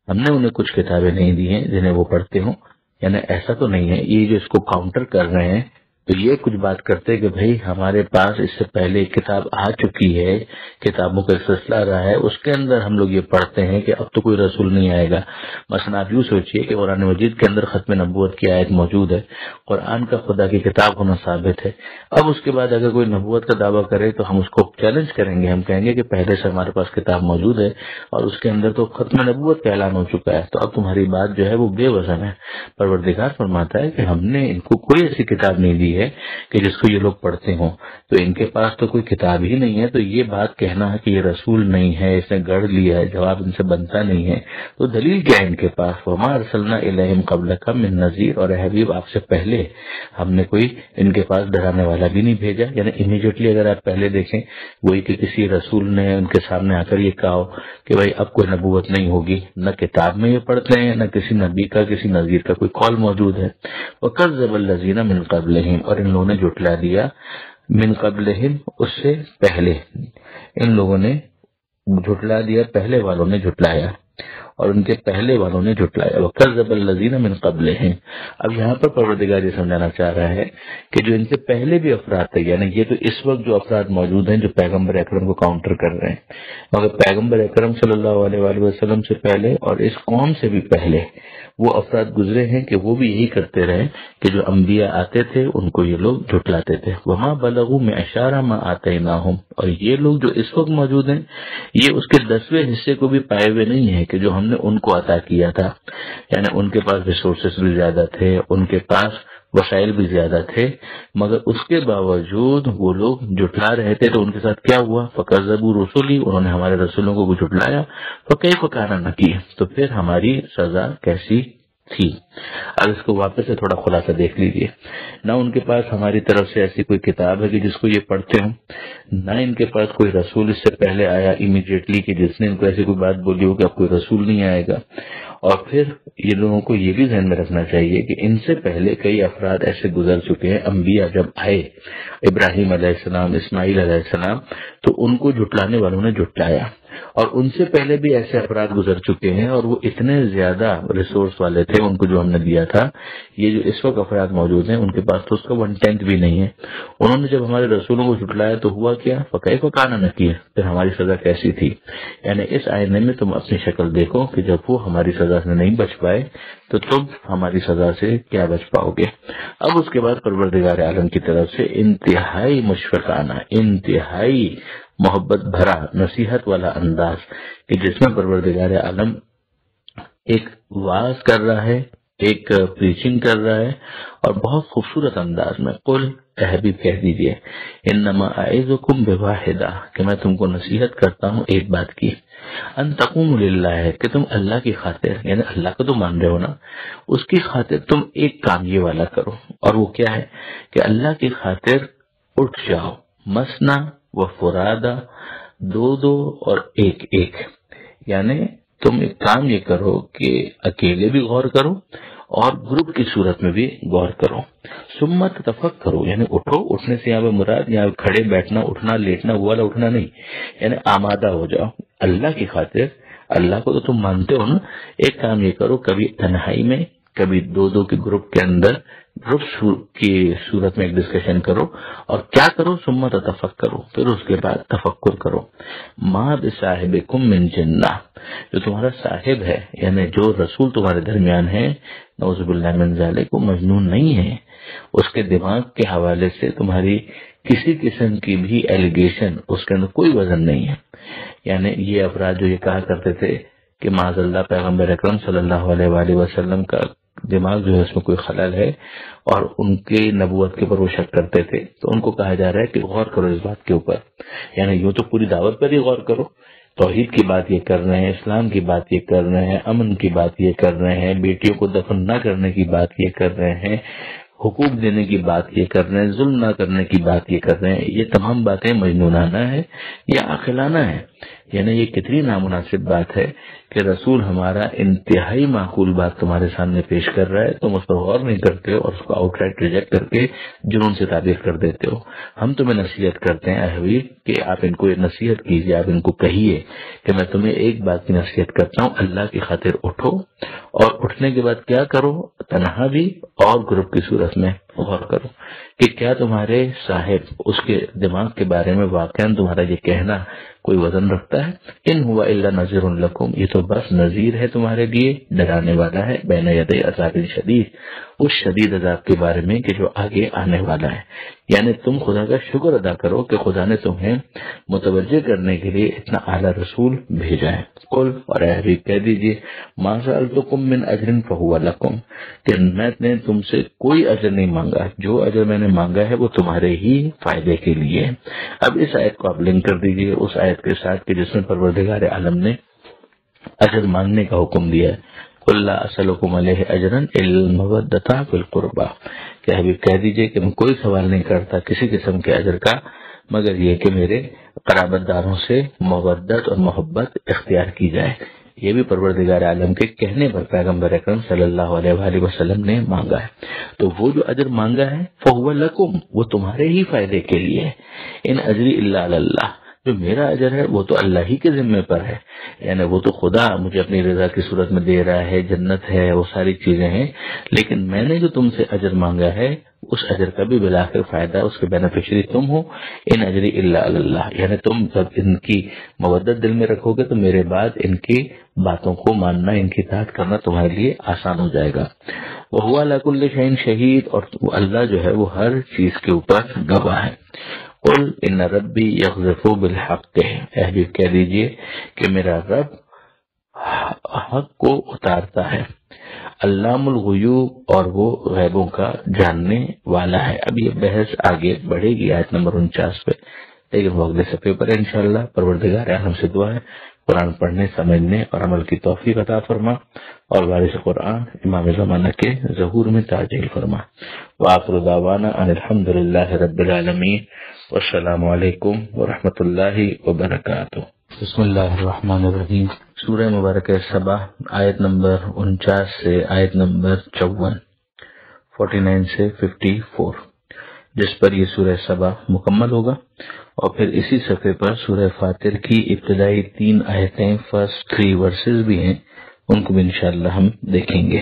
ہم نے انہیں کچھ کتابیں نہیں دی ہیں جنہیں وہ پڑھتے ہوں، یعنی ایسا تو نہیں ہے یہ جو اس کو کاؤنٹر کر رہے ہیں تو یہ کچھ بات کرتے کہ بھئی ہمارے پاس اس سے پہلے ایک کتاب آ چکی ہے، کتابوں کا سلسلہ رہا ہے، اس کے اندر ہم لوگ یہ پڑھتے ہیں کہ اب تو کوئی رسول نہیں آئے گا۔ مثلا آپ یوں سوچئے کہ قرآن مجید کے اندر ختم نبوت کی آیت موجود ہے، قرآن کا خدا کی کتاب ہونا ثابت ہے، اب اس کے بعد اگر کوئی نبوت کا دعویٰ کرے تو ہم اس کو چیلنج کریں گے، ہم کہیں گے کہ پہلے سے ہمارے پاس کتاب موجود ہے اور اس کے اندر تو ختم نبوت کا اعلان ہو چکا ہے، تو اب تمہاری بات جو ہے وہ بے وزن ہے۔ پروردگار فرماتا ہے کہ ہم نے ان کو کوئی ایسی کتاب نہیں دی ہے کہ جس کو یہ لوگ پڑھتے ہوں، تو ان کے پاس تو کوئی کتاب ہی نہیں ہے، تو یہ بات کہنا ہے کہ یہ رسول نہیں ہے، اس نے گڑھ لیا ہے، جواب ان سے بنتا نہیں ہے، تو دلیل کیا ہے ان کے پاس؟ وما ارسلنا الیہم قبلک من نذیر، اور اے حبیب آپ سے پہلے ہم نے کوئی ان کے پاس ڈرانے والا بھی نہیں بھیجا، یعنی امیڈیٹلی اگر آپ پہلے دیکھیں وہی کہ کسی رسول نے ان کے سامنے آ کر یہ کہا ہو کہ بھائی اب کوئی نبوت نہیں ہوگی، نہ کتاب میں یہ پڑھتے ہیں نہ کسی نبی کا کسی نذیر کا کوئی قول موجود ہے۔ وکذب الذین من قبلہم، اور ان لوگوں نے جھٹلا دیا من قبلہم اس سے پہلے، ان لوگوں نے جھٹلا دیا، پہلے والوں نے جھٹلایا۔ اور ان کے پہلے والوں نے جھٹلایا. وَكَذَّبَ الَّذِينَ مِن قَبْلِهِمْ. اب یہاں پر پروردگار یہ سمجھانا چاہ رہا ہے کہ جو ان سے پہلے بھی افراد تھے، یعنی یہ تو اس وقت جو افراد موجود ہیں جو پیغمبر اکرم کو کاؤنٹر کر رہے ہیں، مگر پیغمبر اکرم صلی اللہ علیہ وآلہ وسلم سے پہلے اور اس قوم سے بھی پہلے وہ افراد گزرے ہیں کہ وہ بھی یہی کرتے رہے کہ جو انبیاء آتے تھے ان کو یہ لوگ جھٹلاتے تھے. وَمَا بَلَغُوا مِعْشَارَ مَا آتَيْنَاهُمْ. اور یہ لوگ جو اس وقت موجود ہیں یہ اس کے 10ویں حصے کو بھی پائے ہوئے نہیں ہیں کہ جو ہم نے ان کو عطا کیا تھا. یعنی ان کے پاس ریسورسز بھی زیادہ تھے، ان کے پاس وسائل بھی زیادہ تھے، مگر اس کے باوجود وہ لوگ جھٹلا رہے تھے. تو ان کے ساتھ کیا ہوا؟ فَكَذَّبُوا رُسُلِي. انہوں نے ہمارے رسولوں کو بھی جھٹلایا. فَكَيْفَ كَانَ نَكِيرِ. تو پھر ہماری سزا کیسی تھی. اب اس کو واپس سے تھوڑا خلاصہ دیکھ لیجئے. نہ ان کے پاس ہماری طرف سے ایسی کوئی کتاب ہے کہ جس کو یہ پڑھتے ہوں، نہ ان کے پاس کوئی رسول اس سے پہلے آیا امیڈیٹلی کہ جس نے ان کو ایسی کوئی بات بولی ہو کہ اب کوئی رسول نہیں آئے گا. اور پھر یہ لوگوں کو یہ بھی ذہن میں رکھنا چاہیے کہ ان سے پہلے کئی افراد ایسے گزر چکے ہیں. انبیاء جب آئے، ابراہیم علیہ السلام، اسماعیل علیہ السلام، تو ان کو جھٹلانے والوں نے جھٹلایا. اور ان سے پہلے بھی ایسے افراد گزر چکے ہیں اور وہ اتنے زیادہ ریسورس والے تھے ان کو جو ہم نے دیا تھا. یہ جو اس وقت افراد موجود ہیں ان کے پاس تو اس کا 1/10 بھی نہیں ہے. انہوں نے جب ہمارے رسولوں کو جھٹلایا تو ہوا کیا؟ فَكَيْفَ كَانَ نَكِيرِ. پھر ہماری سزا کیسی تھی. یعنی اس آئینے میں تم اپنی شکل دیکھو کہ جب وہ ہماری سزا سے نہیں بچ پائے تو تم ہماری سزا سے کیا بچ پاؤ گے. اب اس کے بعد پروردگار عالم کی طرف سے انتہائی مشفقانہ، انتہائی محبت بھرا نصیحت والا انداز کہ جس میں پروردگار عالم ایک واعظ کر رہا ہے، ایک پریچنگ کر رہا ہے، اور بہت خوبصورت انداز میں قل، اے حبیب کہہ دیجئے، انما اعظکم بواحدہ، کہ میں تم کو نصیحت کرتا ہوں ایک بات کی، ان تقوموا للہ، کہ تم اللہ کی خاطر، یعنی اللہ کو تو مان رہے ہو نا، اس کی خاطر تم ایک کام یہ والا کرو. اور وہ کیا ہے؟ کہ اللہ کی خاطر اٹھ جاؤ، مثنا و فرادہ، دو دو اور ایک ایک. یعنی تم ایک کام یہ کرو کہ اکیلے بھی غور کرو اور گروپ کی صورت میں بھی غور کرو. ثم تفکروا، یعنی اٹھو، اٹھنے سے یہاں پہ مراد یہاں کھڑے بیٹھنا، اٹھنا لیٹنا وہ والا اٹھنا نہیں، یعنی آمادہ ہو جاؤ اللہ کی خاطر. اللہ کو تو تم مانتے ہو نا. ایک کام یہ کرو، کبھی تنہائی میں، کبھی دو دو کے گروپ کے اندر، گروپ کی صورت میں ایک ڈسکشن کرو. اور کیا کرو؟ ثم تفکروا، پھر اس کے بعد تفکر کرو. ما بصاحبکم من جنہ، جو تمہارا صاحب ہے، یعنی جو رسول تمہارے درمیان ہے، نعوذ باللہ من ذالک، وہ مجنون نہیں ہے. اس کے دماغ کے حوالے سے تمہاری کسی قسم کی بھی ایلیگیشن اس کے اندر کوئی وزن نہیں ہے. یعنی یہ افراد جو یہ کہا کرتے تھے کہ معاذ اللہ پیغمبر اکرم صلی اللہ علیہ وآلہ وسلم کا دماغ جو ہے اس میں کوئی خلل ہے اور ان کی نبوت کے اوپر وہ شک کرتے تھے، تو ان کو کہا جا رہا ہے کہ غور کرو اس بات کے اوپر. یعنی یوں تو پوری دعوت پر ہی غور کرو، توحید کی بات یہ کر رہے ہیں، اسلام کی بات یہ کر رہے ہیں، امن کی بات یہ کر رہے ہیں، بیٹیوں کو دفن نہ کرنے کی بات یہ کر رہے ہیں، حقوق دینے کی بات یہ کر رہے ہیں، ظلم نہ کرنے کی بات یہ کر رہے ہیں. یہ تمام باتیں مجنونانہ ہے یا عاقلانہ ہے. یعنی یہ کتنی نامناسب بات ہے کہ رسول ہمارا انتہائی معقول بات تمہارے سامنے پیش کر رہا ہے، تم اس پر غور نہیں کرتے ہو اور اس کو آؤٹ رائٹ ریجیکٹ کر کے جنون سے تعبیر کر دیتے ہو. ہم تمہیں نصیحت کرتے ہیں اے حبیب کہ آپ ان کو نصیحت کیجیے، آپ ان کو کہیے کہ میں تمہیں ایک بات کی نصیحت کرتا ہوں، اللہ کی خاطر اٹھو، اور اٹھنے کے بعد کیا کرو؟ تنہا بھی اور گروپ کی صورت میں غور کرو کہ کیا تمہارے صاحب، اس کے دماغ کے بارے میں واقعا تمہارا یہ کہنا کوئی وزن رکھتا ہے. ان ہوا الا نذیر لکم، یہ تو بس نذیر ہے تمہارے لیے، ڈرانے والا ہے، بین یدی عذاب شدید، اس شدید عذاب کے بارے میں کہ جو آگے آنے والا ہے. یعنی تم خدا کا شکر ادا کرو کہ خدا نے تمہیں متوجہ کرنے کے لیے اتنا اعلیٰ رسول بھیجا ہے. قل، اور اے حبیب کہہ دیجیے، ما سألتکم من اجر فہو لکم، کہ میں نے تم سے کوئی اجر نہیں مانگا، جو اجر میں نے مانگا ہے وہ تمہارے ہی فائدے کے لیے. اب اس آیت کو آپ لنک کر دیجیے اس آیت کے ساتھ کہ جس میں پروردگار عالم نے اجر مانگنے کا حکم دیا ہے. قل لا اسألکم علیہ اجرا الا المودۃ فی القربى، کہ حبیب کہہ دیجیے کہ میں کوئی سوال نہیں کرتا کسی قسم کے اجر کا مگر یہ کہ میرے قرابت داروں سے مودت اور محبت اختیار کی جائے. یہ بھی پروردگار عالم کے کہنے پر پیغمبر اکرم صلی اللہ علیہ وآلہ وسلم نے مانگا ہے. تو وہ جو اجر مانگا ہے فہو لکم، وہ تمہارے ہی فائدے کے لیے ہے. ان اجری الا علی اللہ، جو میرا اجر ہے وہ تو اللہ ہی کے ذمے پر ہے، یعنی وہ تو خدا مجھے اپنی رضا کی صورت میں دے رہا ہے، جنت ہے، وہ ساری چیزیں ہیں، لیکن میں نے جو تم سے اجر مانگا ہے اس اجر کا بھی بالآخر فائدہ، اس کے بینیفیشری تم ہو، ان اجری الا علی اللہ، یعنی تم جب ان کی مودت دل میں رکھو گے تو میرے بعد ان کی باتوں کو ماننا، ان کی اطاعت کرنا تمہارے لیے آسان ہو جائے گا۔ وَهُوَ عَلَىٰ كُلِّ شَيْءٍ شَهِيدٌ، اور اللہ جو ہے وہ ہر چیز کے اوپر گواہ ہے۔ قُلْ إِنَّ رَبِّي يَقْذِفُ بِالْحَقِّ، اے حبیب کہہ دیجئے کہ میرا رب حق کو اتارتا ہے، علام الغیوب، اور وہ غیبوں کا جاننے والا ہے۔ اب یہ بحث آگے بڑھے گی آیت نمبر 49 پہ، لیکن وہ اگلے صفحے پر انشاءاللہ۔ پروردگار عالم سے دعا ہے قرآن پڑھنے، سمجھنے اور عمل کی توفیق عطا فرما، اور وارث قرآن امام زمانہ کے ظہور میں تعجیل فرما۔ وآخر دعوانا ان الحمد للہ رب العالمین، والسلام علیکم ورحمۃ اللہ وبرکاتہ۔ بسم اللہ الرحمن الرحیم۔ سورہ مبارکہ سبا، آیت نمبر 49 سے آیت نمبر 54، 49 سے 54، جس پر یہ سورہ سبا مکمل ہوگا، اور پھر اسی صفحے پر سورہ فاتر کی ابتدائی 3 آیتیں، فرسٹ 3 ورسز بھی ہیں، ان کو بھی انشاءاللہ ہم دیکھیں گے۔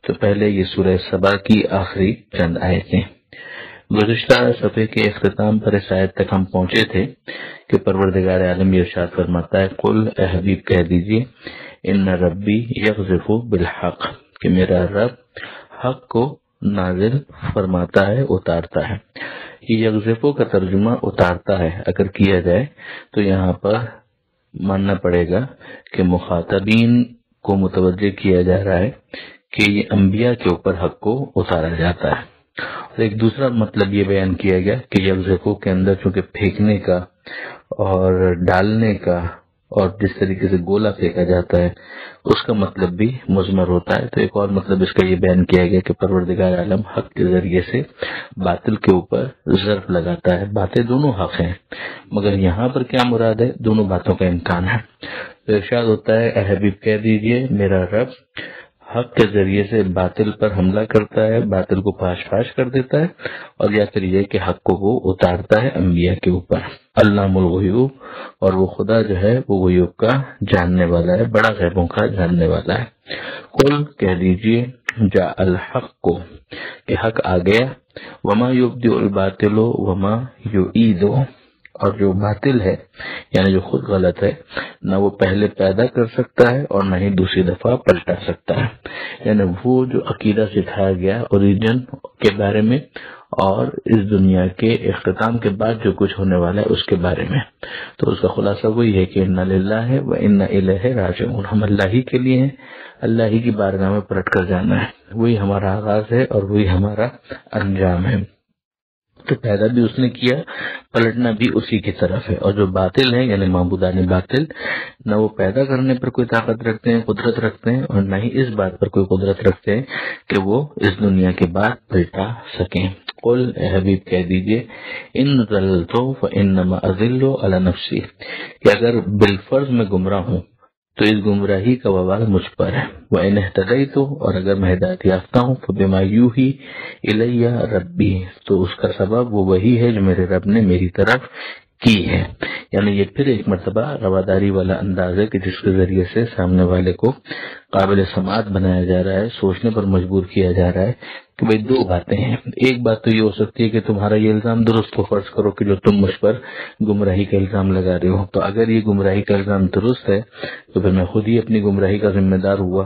تو پہلے یہ سورہ سبا کی آخری چند آیتیں۔ گزشتہ صفحے کے اختتام پر اس آیت تک ہم پہنچے تھے کہ پروردگار عالم یہ ارشاد فرماتا ہے، قل، اے حبیب کہہ دیجئے، ان ربی یقذف بالحق، کہ میرا رب حق کو نازل فرماتا ہے، اتارتا ہے۔ یہ یقذف کا ترجمہ اتارتا ہے اگر کیا جائے تو یہاں پر ماننا پڑے گا کہ مخاطبین کو متوجہ کیا جا رہا ہے کہ یہ انبیاء کے اوپر حق کو اتارا جاتا ہے۔ اور ایک دوسرا مطلب یہ بیان کیا گیا کہ یقذف کے اندر چونکہ پھینکنے کا اور ڈالنے کا اور جس طریقے سے گولا پھینکا جاتا ہے اس کا مطلب بھی مضمر ہوتا ہے، تو ایک اور مطلب اس کا یہ بیان کیا گیا کہ پروردگار عالم حق کے ذریعے سے باطل کے اوپر ضرب لگاتا ہے۔ باتیں دونوں حق ہیں، مگر یہاں پر کیا مراد ہے؟ دونوں باتوں کا امکان ہے۔ تو ارشاد ہوتا ہے، اے حبیب کہہ دیجئے میرا رب حق کے ذریعے سے باطل پر حملہ کرتا ہے، باطل کو پاش پاش کر دیتا ہے، اور یا پھر یہ کہ حق کو وہ اتارتا ہے انبیاء کے اوپر۔ علام الغیوب، اور وہ خدا جو ہے وہ غیوب کا جاننے والا ہے، بڑا غیبوں کا جاننے والا ہے۔ قل، کہہ دیجئے، جاء الحق کو، کہ حق آ گیا، وما یبدئ الباطل وما یعید، اور جو باطل ہے یعنی جو خود غلط ہے نہ وہ پہلے پیدا کر سکتا ہے اور نہ ہی دوسری دفعہ پلٹا سکتا ہے، یعنی وہ جو عقیدہ سکھایا گیا اوریجن کے بارے میں اور اس دنیا کے اختتام کے بعد جو کچھ ہونے والا ہے اس کے بارے میں، تو اس کا خلاصہ وہی ہے کہ انا للہ و انا الیہ راجعون، ہم اللہ ہی کے لیے ہیں، اللہ ہی کی بارگاہ میں پلٹ کر جانا ہے، وہی ہمارا آغاز ہے اور وہی ہمارا انجام ہے۔ تو پیدا بھی اس نے کیا، پلٹنا بھی اسی کی طرف ہے، اور جو باطل ہیں یعنی معبودان باطل، نہ وہ پیدا کرنے پر کوئی طاقت رکھتے ہیں، قدرت رکھتے ہیں، اور نہ ہی اس بات پر کوئی قدرت رکھتے ہیں کہ وہ اس دنیا کے بعد پلٹا سکیں۔ قل، اے حبیب کہہ دیجئے، ان ضللت فانما اضل علی نفسی، کہ اگر بالفرض میں گمراہ ہوں تو اس گمراہی کا وبال مجھ پر ہے، وَإِنْ اهْتَدَيْتُ، اور اگر میں ہدایت یافتہ ہوں، فَبِمَا يُوحِي إِلَيَّ رَبِّي، تو اس کا سبب وہ وہی ہے جو میرے رب نے میری طرف کی ہے۔ یعنی یہ پھر ایک مرتبہ رواداری والا انداز ہے کہ جس کے ذریعے سے سامنے والے کو قابل سماعت بنایا جا رہا ہے، سوچنے پر مجبور کیا جا رہا ہے کہ بھئی دو باتیں ہیں، ایک بات تو یہ ہو سکتی ہے کہ تمہارا یہ الزام درست ہو، فرض کرو کہ جو تم مجھ پر گمراہی کا الزام لگا رہے ہو، تو اگر یہ گمراہی کا الزام درست ہے تو پھر میں خود ہی اپنی گمراہی کا ذمہ دار ہوا،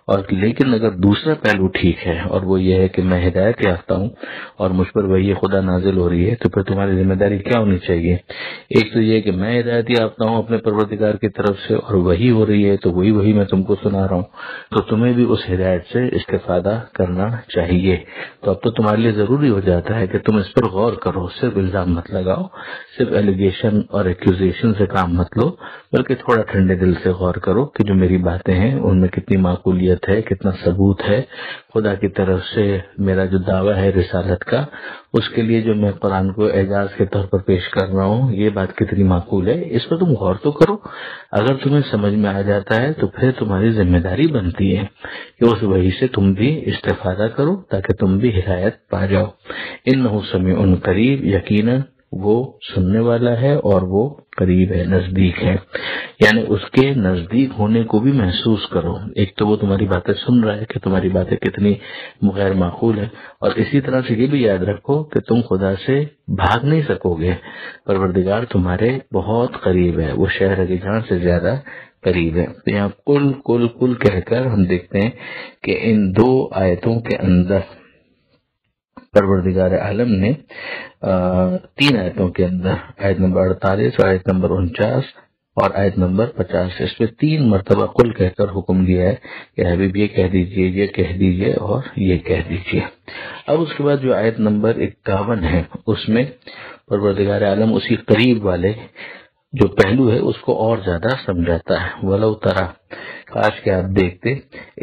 اور لیکن اگر دوسرا پہلو ٹھیک ہے اور وہ یہ ہے کہ میں ہدایت یافتہ ہوں اور مجھ پر وہی خدا نازل ہو رہی ہے، تو پھر تمہاری ذمہ داری کیا ہونی چاہیے؟ ایک تو یہ کہ میں ہدایت یافتہ ہوں اپنے پروردگار کی طرف سے اور وہی ہو رہی ہے تو وہی میں تم کو سنا رہا ہوں، تو تمہیں بھی اس ہدایت سے استفادہ کرنا چاہیے۔ تو اب تو تمہارے لیے ضروری ہو جاتا ہے کہ تم اس پر غور کرو، صرف الزام مت لگاؤ، صرف ایلیگیشن اور ایکوزیشن سے کام مت لو، بلکہ تھوڑا ٹھنڈے دل سے غور کرو کہ جو میری باتیں ہیں ان میں کتنی معقولیت ہے، کتنا ثبوت ہے، خدا کی طرف سے میرا جو دعویٰ ہے رسالت کا، اس کے لیے جو میں قرآن کو اعجاز کے طور پر پیش کر رہا ہوں، یہ بات کتنی معقول ہے، اس پر تم غور تو کرو۔ اگر تمہیں سمجھ میں آ جاتا ہے تو پھر تمہاری ذمہ داری بنتی ہے کہ اس وحی سے تم بھی استفادہ کرو تاکہ تم بھی ہدایت پا جاؤ۔ انہ سمیع قریب، یقیناً وہ سننے والا ہے اور وہ قریب ہے، نزدیک ہے، یعنی اس کے نزدیک ہونے کو بھی محسوس کرو۔ ایک تو وہ تمہاری باتیں سن رہا ہے کہ تمہاری باتیں کتنی غیر معقول ہیں، اور اسی طرح سے یہ بھی یاد رکھو کہ تم خدا سے بھاگ نہیں سکو گے، پروردگار تمہارے بہت قریب ہے، وہ شہر کی جان سے زیادہ قریب ہے۔ تو یہاں کل کل کل کہہ کر ہم دیکھتے ہیں کہ ان دو آیتوں کے اندر پروردگار عالم نے 3 آیتوں کے اندر، آیت نمبر 48، آیت نمبر 49 اور آیت نمبر 50، اس پہ 3 مرتبہ قل کہہ کر حکم دیا ہے کہ حبیب یہ کہہ دیجئے، یہ کہہ دیجئے اور یہ کہہ دیجئے۔ اب اس کے بعد جو آیت نمبر 51 ہے اس میں پروردگار عالم اسی قریب والے جو پہلو ہے اس کو اور زیادہ سمجھاتا ہے۔ وَلَوْ تَرَى، کاش کہ آپ دیکھتے،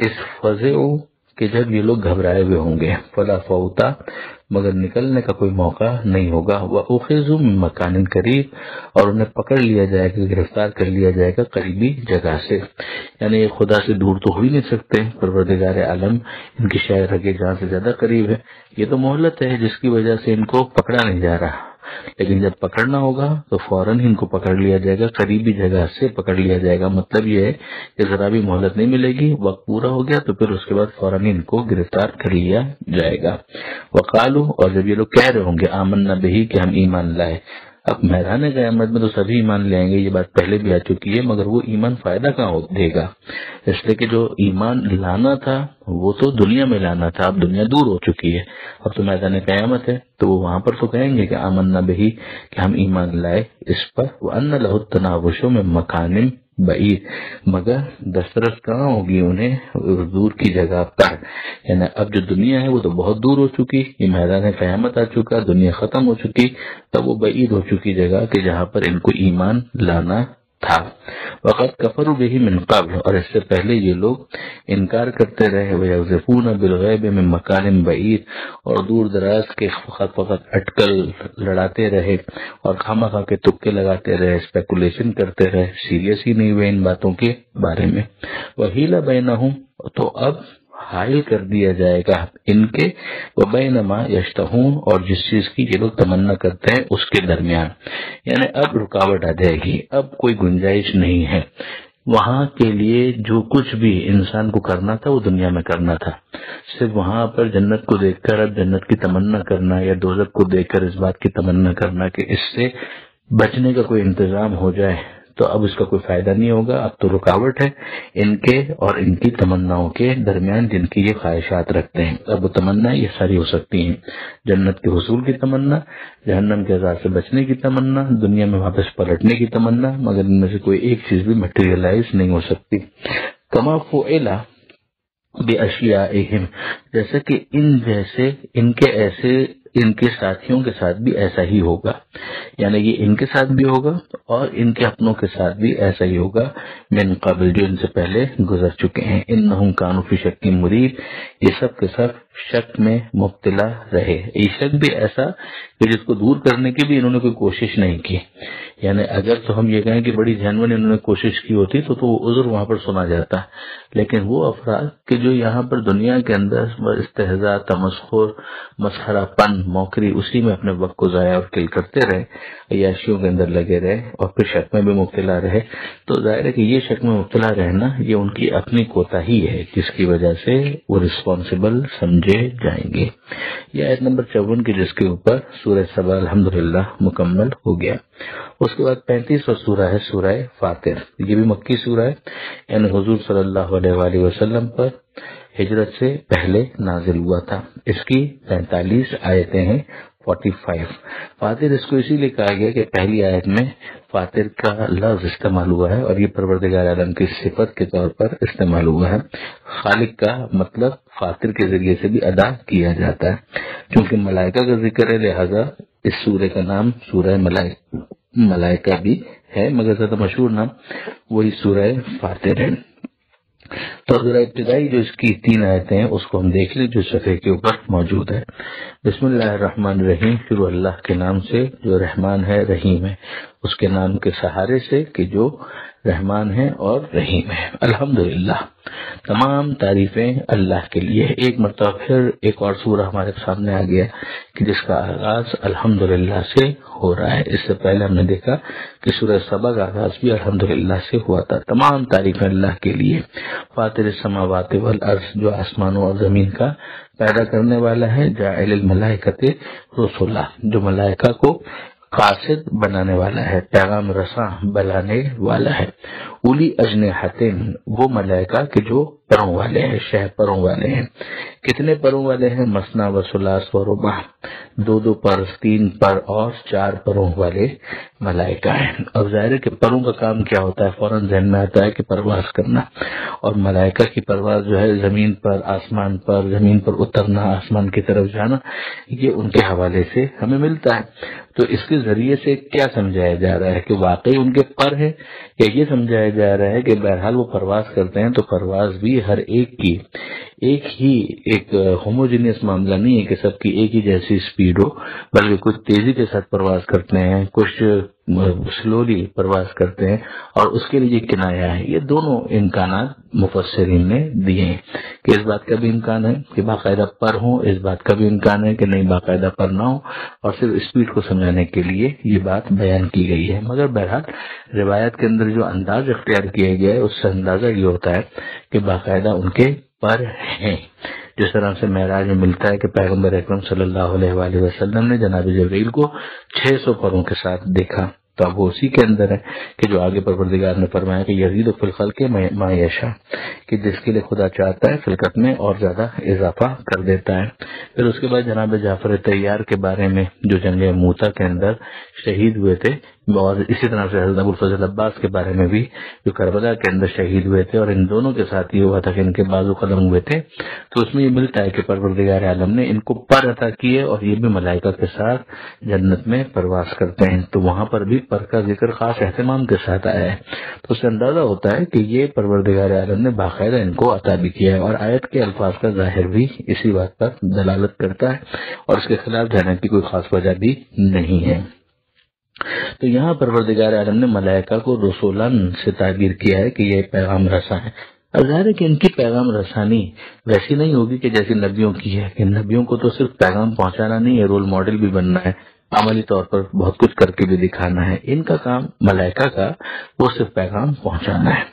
اس فَزِعُوا کہ جب یہ لوگ گھبرائے ہوئے ہوں گے، فَلَا فَوْتَ مگر نکلنے کا کوئی موقع نہیں ہوگا، وَأُخِذُوا مِن مَّكَانٍ قَرِيبٍ اور انہیں پکڑ لیا جائے گا، گرفتار کر لیا جائے گا قریبی جگہ سے، یعنی یہ خدا سے دور تو ہو ہی نہیں سکتے، پروردگار عالم ان کی شاعر کے جان سے زیادہ قریب ہے، یہ تو مہلت ہے جس کی وجہ سے ان کو پکڑا نہیں جا رہا، لیکن جب پکڑنا ہوگا تو فوراً ان کو پکڑ لیا جائے گا، قریبی جگہ سے پکڑ لیا جائے گا۔ مطلب یہ ہے کہ ذرا بھی مہلت نہیں ملے گی، وقت پورا ہو گیا تو پھر اس کے بعد فوراً ان کو گرفتار کر لیا جائے گا۔ وقالو اور جب یہ لوگ کہہ رہے ہوں گے آمنا بہی کہ ہم ایمان لائے، اب میدان قیامت میں تو سبھی ایمان لے آئیں گے، یہ بات پہلے بھی آ چکی ہے، مگر وہ ایمان فائدہ کہاں دے گا؟ اس لیے کہ جو ایمان لانا تھا وہ تو دنیا میں لانا تھا، اب دنیا دور ہو چکی ہے، اب تو میدان قیامت ہے، تو وہ وہاں پر تو کہیں گے کہ آمنا بہی کہ ہم ایمان لائے اس پر، وَأَنَّ لَهُ التَّنَاوُشُ مِن مَّكَانٍ بعید، مگر دسترس کہاں ہوگی انہیں اس دور کی جگہ پر، یعنی اب جو دنیا ہے وہ تو بہت دور ہو چکی، یہ میدان قیامت آ چکا، دنیا ختم ہو چکی، تب وہ بعید ہو چکی جگہ کہ جہاں پر ان کو ایمان لانا تھا۔ وقت کفروا به من قبل اور اس سے پہلے یہ لوگ انکار کرتے رہے، وَيَقْذِفُونَ بِالْغَيْبِ مِن مَّكَانٍ بَعِيدٍ اور دور دراز کے فقط اٹکل لڑاتے رہے اور خامخواہ کے تکے لگاتے رہے، اسپیکولیشن کرتے رہے، سیریس ہی نہیں ہوئے ان باتوں کے بارے میں۔ وَحِيلَ بَيْنَهُمْ تو اب حائل کر دیا جائے گا ان کے، وَبَيْنَ مَا يَشْتَهُونَ اور جس چیز کی یہ لوگ تمنا کرتے ہیں اس کے درمیان، یعنی اب رکاوٹ آ جائے گی، اب کوئی گنجائش نہیں ہے، وہاں کے لیے جو کچھ بھی انسان کو کرنا تھا وہ دنیا میں کرنا تھا، صرف وہاں پر جنت کو دیکھ کر اب جنت کی تمنا کرنا یا دوزخ کو دیکھ کر اس بات کی تمنا کرنا کہ اس سے بچنے کا کوئی انتظام ہو جائے، تو اب اس کا کوئی فائدہ نہیں ہوگا، اب تو رکاوٹ ہے ان کے اور ان کی تمناؤں کے درمیان جن کی یہ خواہشات رکھتے ہیں، اب وہ تمنا یہ ساری ہو سکتی ہیں، جنت کے حصول کی تمنا، جہنم کے عذاب سے بچنے کی تمنا، دنیا میں واپس پلٹنے کی تمنا، مگر ان میں سے کوئی ایک چیز بھی میٹیریلائز نہیں ہو سکتی۔ کما فعل باشیائہم جیسا کہ ان کے ساتھیوں کے ساتھ بھی ایسا ہی ہوگا، یعنی یہ ان کے ساتھ بھی ہوگا اور ان کے اپنوں کے ساتھ بھی ایسا ہی ہوگا، من قبل جو ان سے پہلے گزر چکے ہیں، انہم کانوا فی شک مریب یہ سب کے سب شک میں مبتلا رہے، یہ شک بھی ایسا کہ جس کو دور کرنے کی بھی انہوں نے کوئی کوشش نہیں کی، یعنی اگر تو ہم یہ کہیں کہ بڑی جینوئن انہوں نے کوشش کی ہوتی تو وہ عذر وہاں پر سنا جاتا، لیکن وہ افراد کہ جو یہاں پر دنیا کے اندر استہزاء، تمسخر، مسخرہ پن، موکری اسی میں اپنے وقت کو ضائع اور کل کرتے رہے، عیاشیوں کے اندر لگے رہے اور پھر شک میں بھی مبتلا رہے، تو ظاہر ہے کہ یہ شک میں مبتلا رہنا یہ ان کی اپنی کوتاہی ہے جس کی وجہ سے وہ رسپانسبل سمجھے جائیں گے۔ یہ آیت نمبر 54 کی جس کے اوپر سورہ سبا الحمدللہ مکمل ہو گیا۔ اس کے بعد 35واں سورہ ہے سورہ فاطر، یہ بھی مکی سورہ ہے، یعنی حضور صلی اللہ علیہ وآلہ وسلم پر ہجرت سے پہلے نازل ہوا تھا، اس کی 45 آیتیں ہیں، 45۔ فاطر اس کو اسی لیے کہا گیا کہ پہلی آیت میں فاطر کا لفظ استعمال ہوا ہے اور یہ پروردگار عالم کی صفت کے طور پر استعمال ہوا ہے، خالق کا مطلب فاطر کے ذریعے سے بھی ادا کیا جاتا ہے، چونکہ ملائکہ کا ذکر ہے لہذا اس سورہ کا نام سورہ ملائکہ بھی ہے، مگر زیادہ مشہور نام وہی سورہ فاطر ہے۔ تو ذرا ابتدائی جو اس کی 3 آیتیں ہیں اس کو ہم دیکھ لیں جو صفحے کے اوپر موجود ہے۔ بسم اللہ الرحمن الرحیم، شروع اللہ کے نام سے جو رحمان ہے رحیم ہے، اس کے نام کے سہارے سے کہ جو رحمان ہے اور رحیم ہے۔ الحمدللہ، تمام تعریفیں اللہ کے لیے۔ ایک مرتبہ پھر ایک اور سورہ ہمارے سامنے آ گیا کہ جس کا آغاز الحمدللہ سے ہو رہا ہے۔ اس سے پہلے ہم نے دیکھا کہ سورہ سبا کا آغاز بھی الحمدللہ سے ہوا تھا۔ تمام تعریفیں اللہ کے لیے۔ فاطر السماوات والارض، جو آسمانوں اور زمین کا پیدا کرنے والا ہے۔ جاعل الملائکۃ رسلا، جو ملائکہ کو قاصد بنانے والا ہے، پیغام رساں بنانے والا ہے۔ اولی اجنحۃ، وہ ملائکہ کہ جو پروں والے ہیں، شہ پروں والے ہیں۔ کتنے پروں والے ہیں؟ مثنا و ثلاث و رباع، دو دو پر، تین پر اور چار پروں والے ملائکہ ہیں۔ اور ظاہر ہے کہ پروں کا کام کیا ہوتا ہے؟ فوراً ذہن میں آتا ہے کہ پرواز کرنا، اور ملائکہ کی پرواز جو ہے زمین پر، آسمان پر، زمین پر اترنا، آسمان کی طرف جانا، یہ ان کے حوالے سے ہمیں ملتا ہے۔ تو اس کے ذریعے سے کیا سمجھایا جا رہا ہے کہ واقعی ان کے پر ہے، یا یہ سمجھایا جا رہا ہے کہ بہرحال وہ پرواز کرتے ہیں تو پرواز بھی ہر ایک کی ایک ہی ایک ہوموجینس معاملہ نہیں ہے کہ سب کی ایک ہی جیسی سپیڈ ہو، بلکہ کچھ تیزی کے ساتھ پرواز کرتے ہیں، کچھ سلولی پرواز کرتے ہیں، اور اس کے لیے کنایا ہے۔ یہ دونوں امکانات مفسرین نے دیے ہیں کہ اس بات کا بھی امکان ہے کہ باقاعدہ پر ہوں، اس بات کا بھی امکان ہے کہ نہیں باقاعدہ پر نہ ہو، اور صرف اسپیڈ کو سمجھانے کے لیے یہ بات بیان کی گئی ہے۔ مگر بہرحال روایت کے اندر جو انداز اختیار کیا گیا ہے اس سے اندازہ یہ ہوتا ہے کہ باقاعدہ ان کے پر ہیں۔ جس طرح سے معراج میں ملتا ہے کہ پیغمبر اکرم صلی اللہ علیہ وآلہ وسلم نے جناب جبرائیل کو 600 پروں کے ساتھ دیکھا، تو اب وہ اسی کے اندر ہے کہ جو آگے پروردگار نے فرمایا کہ یزید فی الخلق ما یشاء، کہ جس کے لیے خدا چاہتا ہے خلقت میں اور زیادہ اضافہ کر دیتا ہے۔ پھر اس کے بعد جناب جعفر طیار کے بارے میں جو جنگ موتا کے اندر شہید ہوئے تھے، اور اسی طرح سے حضرت ابوالفضل عباس کے بارے میں بھی جو کربلا کے اندر شہید ہوئے تھے، اور ان دونوں کے ساتھ یہ ہوا تھا کہ ان کے بازو قلم ہوئے تھے۔ تو اس میں یہ ملتا ہے کہ پروردگار عالم نے ان کو پر عطا کیے، اور یہ بھی ملائکہ کے ساتھ جنت میں پرواز کرتے ہیں، تو وہاں پر بھی پر کا ذکر خاص اہتمام کے ساتھ آیا ہے۔ تو اس سے اندازہ ہوتا ہے کہ یہ پروردگار عالم نے باقاعدہ ان کو عطا بھی کیا ہے، اور آیت کے الفاظ کا ظاہر بھی اسی بات پر دلالت کرتا ہے، اور اس کے خلاف جانے کی کوئی خاص وجہ بھی نہیں ہے۔ تو یہاں پروردگار عالم نے ملائکہ کو رسولان سے تعبیر کیا ہے کہ یہ پیغام رساں ہے۔ اب ظاہر ہے کہ ان کی پیغام رسانی ویسی نہیں ہوگی کہ جیسی نبیوں کی ہے، کہ نبیوں کو تو صرف پیغام پہنچانا نہیں ہے، رول ماڈل بھی بننا ہے، عملی طور پر بہت کچھ کر کے بھی دکھانا ہے۔ ان کا کام ملائکہ کا وہ صرف پیغام پہنچانا ہے۔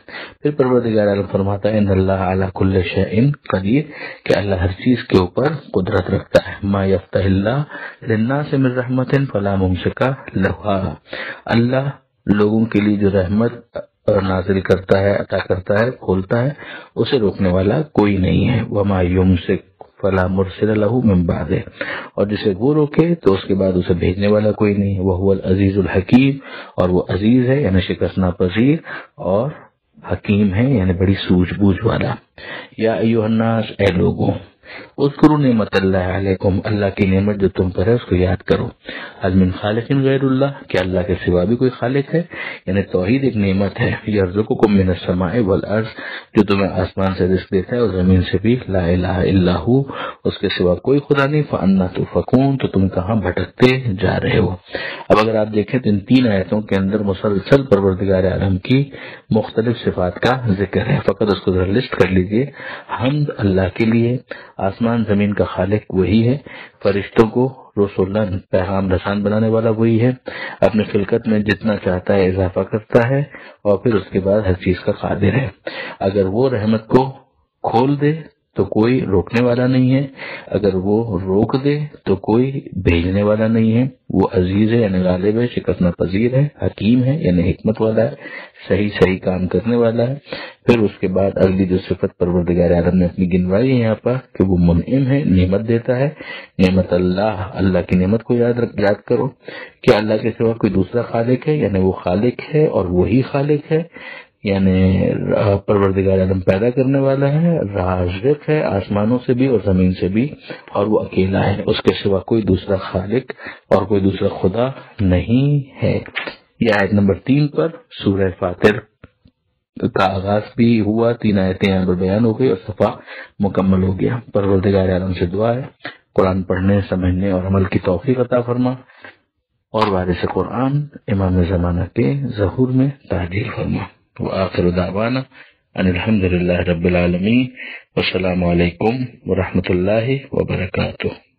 پھر پروردگار عالم فرماتا ہے ان اللہ علی کل شیء قدیر، کہ اللہ ہر چیز کے اوپر قدرت رکھتا ہے۔ ما یفتح اللہ للناس من رحمت فلا ممسک لها، اللہ لوگوں کے لیے جو رحمت نازل کرتا ہے، عطا کرتا ہے، کھولتا ہے، اسے روکنے والا کوئی نہیں ہے۔ وما یمسک فلا مرسل له من بعده، اور جسے وہ روکے تو اس کے بعد اسے بھیجنے والا کوئی نہیں۔ وهو العزیز الحکیم، اور وہ عزیز ہے یعنی شکست ناپذیر، اور حکیم ہے یعنی بڑی سوجھ بوجھ والا۔ یا ایھا الناس، اے لوگوں، اذکروا نعمت اللہ علیکم، اللہ کی نعمت جو تم پر ہے اس کو یاد کرو۔ هل من خالق غیر اللہ، کہ اللہ کے سوا بھی کوئی خالق ہے، یعنی توحید ایک نعمت ہے۔ یرزقکم من السماء والارض، جو تمہیں آسمان سے رزق دیتا ہے اور زمین سے بھی۔ لا الہ الا ہو، اس کے سوا کوئی خدا نہیں۔ فانا تؤفکون، تو تم کہاں بھٹکتے جا رہے ہو۔ اب اگر آپ دیکھیں تو ان تین آیتوں کے اندر مسلسل پروردگار عالم کی مختلف صفات کا ذکر ہے، فقط اس کو ذرا لسٹ کر لیجئے۔ حمد اللہ کے لیے، آسمان زمین کا خالق وہی ہے، فرشتوں کو رسولان پیغام رسان بنانے والا وہی ہے، اپنے خلقت میں جتنا چاہتا ہے اضافہ کرتا ہے، اور پھر اس کے بعد ہر چیز کا قادر ہے۔ اگر وہ رحمت کو کھول دے تو کوئی روکنے والا نہیں ہے، اگر وہ روک دے تو کوئی بھیجنے والا نہیں ہے۔ وہ عزیز ہے یعنی غالب ہے، شکست ناپذیر ہے، حکیم ہے یعنی حکمت والا ہے، صحیح کام کرنے والا ہے۔ پھر اس کے بعد اگلی جو صفت پروردگار عالم نے اپنی گنوائی ہے یہاں پر کہ وہ منعم ہے، نعمت دیتا ہے۔ نعمت اللہ کی نعمت کو یاد کرو کہ اللہ کے سوا کوئی دوسرا خالق ہے، یعنی وہ خالق ہے اور وہی خالق ہے، یعنی پروردگار عالم پیدا کرنے والا ہے، رازق ہے آسمانوں سے بھی اور زمین سے بھی، اور وہ اکیلا ہے، اس کے سوا کوئی دوسرا خالق اور کوئی دوسرا خدا نہیں ہے۔ یہ آیت نمبر 3 پر سورہ فاطر کا آغاز بھی ہوا، 3 آیتیں یہاں پر بیان ہو گئی اور صفحہ مکمل ہو گیا۔ پروردگار عالم سے دعا ہے قرآن پڑھنے، سمجھنے اور عمل کی توفیق عطا فرما، اور وارث قرآن امام زمانہ کے ظہور میں تعجیل فرما۔ وآخر دعوانا ان الحمد للہ رب العالمین، والسلام علیکم ورحمۃ اللہ وبرکاتہ۔